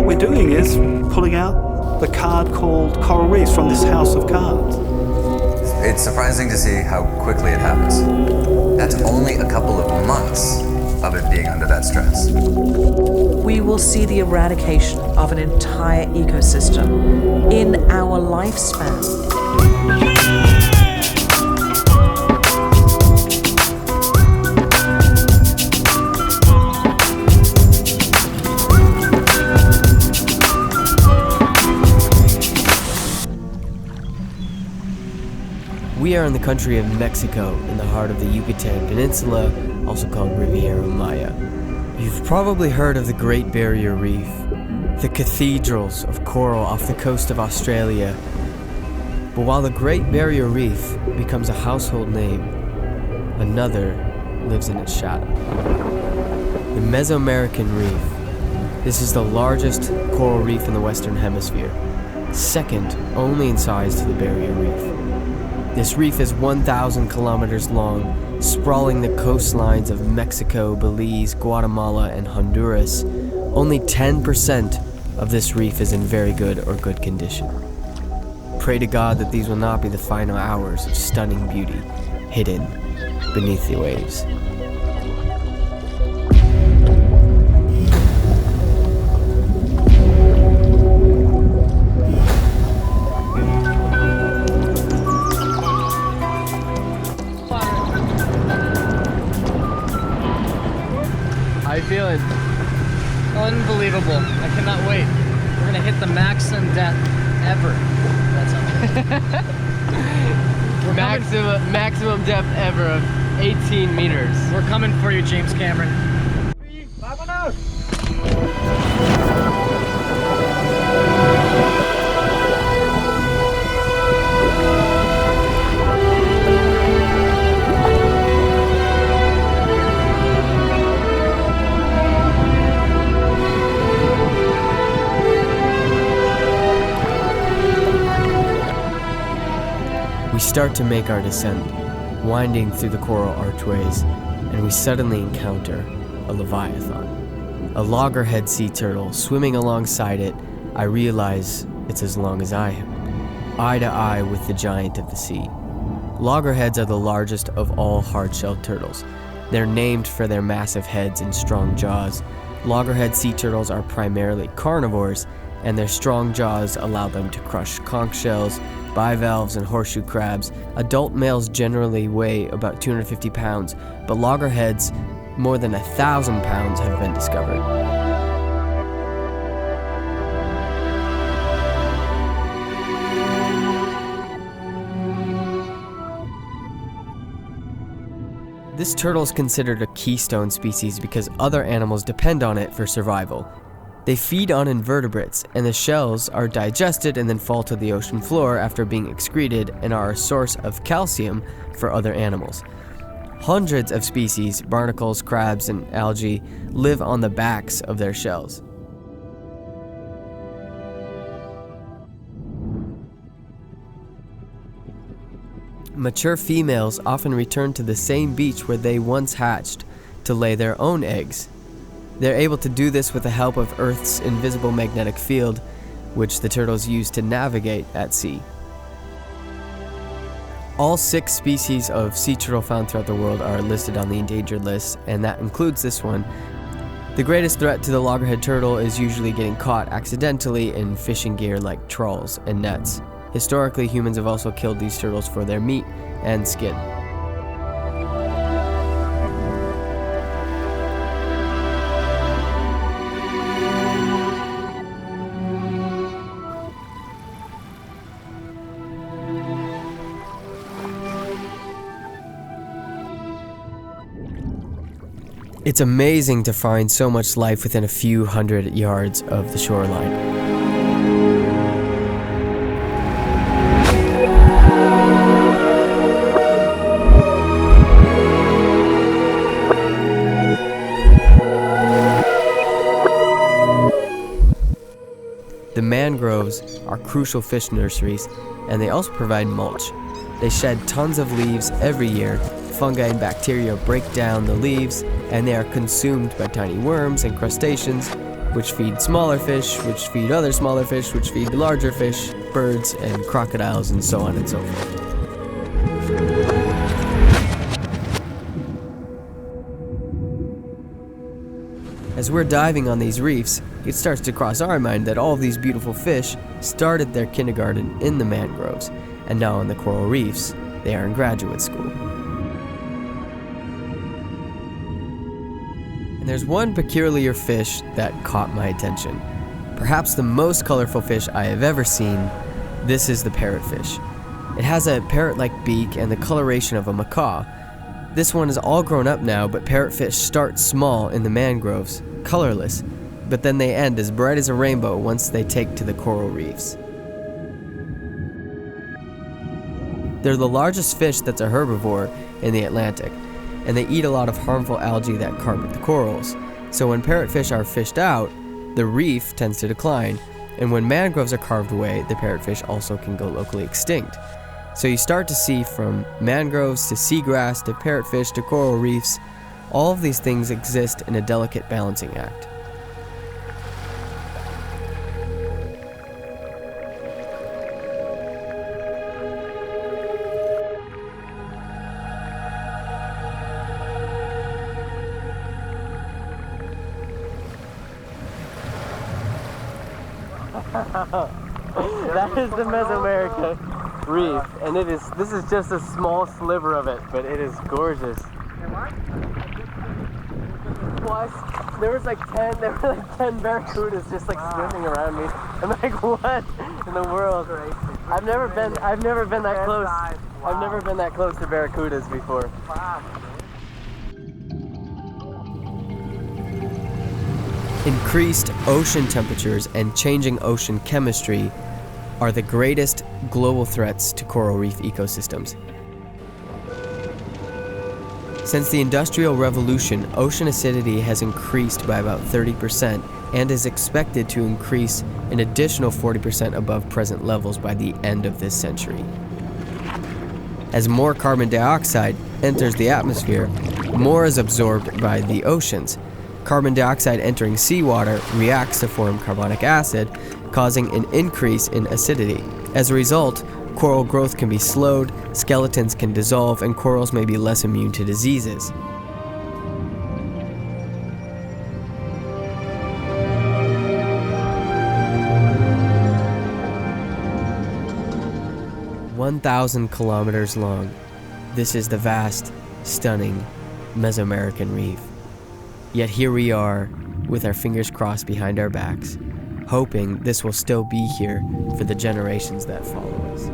we're doing is pulling out the card called coral reefs from this house of cards. It's surprising to see how quickly it happens. That's only a couple of months of it being under that stress. We will see the eradication of an entire ecosystem in our lifespan. We are in the country of Mexico, in the heart of the Yucatan Peninsula, also called Riviera Maya. You've probably heard of the Great Barrier Reef, the cathedrals of coral off the coast of Australia. But while the Great Barrier Reef becomes a household name, another lives in its shadow. The Mesoamerican Reef. This is the largest coral reef in the Western Hemisphere, second only in size to the Barrier Reef. This reef is 1,000 kilometers long, sprawling the coastlines of Mexico, Belize, Guatemala, and Honduras. Only 10% of this reef is in very good or good condition. Pray to God that these will not be the final hours of stunning beauty hidden beneath the waves. How you feeling? Unbelievable. I cannot wait. We're gonna hit the maximum depth ever. That's maximum depth ever of 18 meters. We're coming for you, James Cameron. We start to make our descent, winding through the coral archways, and we suddenly encounter a leviathan. A loggerhead sea turtle swimming alongside it. I realize it's as long as I am, eye to eye with the giant of the sea. Loggerheads are the largest of all hard-shelled turtles. They're named for their massive heads and strong jaws. Loggerhead sea turtles are primarily carnivores, and their strong jaws allow them to crush conch shells, bivalves, and horseshoe crabs. Adult males generally weigh about 250 pounds, but loggerheads more than 1,000 pounds have been discovered. This turtle is considered a keystone species because other animals depend on it for survival. They feed on invertebrates, and the shells are digested and then fall to the ocean floor after being excreted and are a source of calcium for other animals. Hundreds of species, barnacles, crabs, and algae, live on the backs of their shells. Mature females often return to the same beach where they once hatched to lay their own eggs. They're able to do this with the help of Earth's invisible magnetic field, which the turtles use to navigate at sea. All 6 species of sea turtle found throughout the world are listed on the endangered list, and that includes this one. The greatest threat to the loggerhead turtle is usually getting caught accidentally in fishing gear like trawls and nets. Historically, humans have also killed these turtles for their meat and skin. It's amazing to find so much life within a few hundred yards of the shoreline. The mangroves are crucial fish nurseries, and they also provide mulch. They shed tons of leaves every year. Fungi and bacteria break down the leaves, and they are consumed by tiny worms and crustaceans, which feed smaller fish, which feed other smaller fish, which feed larger fish, birds, and crocodiles, and so on and so forth. As we're diving on these reefs, it starts to cross our mind that all of these beautiful fish started their kindergarten in the mangroves, and now on the coral reefs, they are in graduate school. And there's one peculiar fish that caught my attention. Perhaps the most colorful fish I have ever seen. This is the parrotfish. It has a parrot-like beak and the coloration of a macaw. This one is all grown up now, but parrotfish start small in the mangroves, colorless, but then they end as bright as a rainbow once they take to the coral reefs. They're the largest fish that's a herbivore in the Atlantic, and they eat a lot of harmful algae that carpet the corals. So when parrotfish are fished out, the reef tends to decline, and when mangroves are carved away, the parrotfish also can go locally extinct. So you start to see from mangroves to seagrass to parrotfish to coral reefs, all of these things exist in a delicate balancing act. That is the Mesoamerican Reef, and this is just a small sliver of it, but it is gorgeous. What? There were like 10 barracudas just like swimming around me. I'm like, what in the world? I've never been that close. I've never been that close to barracudas before. Increased ocean temperatures and changing ocean chemistry are the greatest global threats to coral reef ecosystems. Since the Industrial Revolution, ocean acidity has increased by about 30% and is expected to increase an additional 40% above present levels by the end of this century. As more carbon dioxide enters the atmosphere, more is absorbed by the oceans. Carbon dioxide entering seawater reacts to form carbonic acid, causing an increase in acidity. As a result, coral growth can be slowed, skeletons can dissolve, and corals may be less immune to diseases. "1,000 kilometers long, this is the vast, stunning Mesoamerican Reef. Yet here we are, with our fingers crossed behind our backs, hoping this will still be here for the generations that follow us."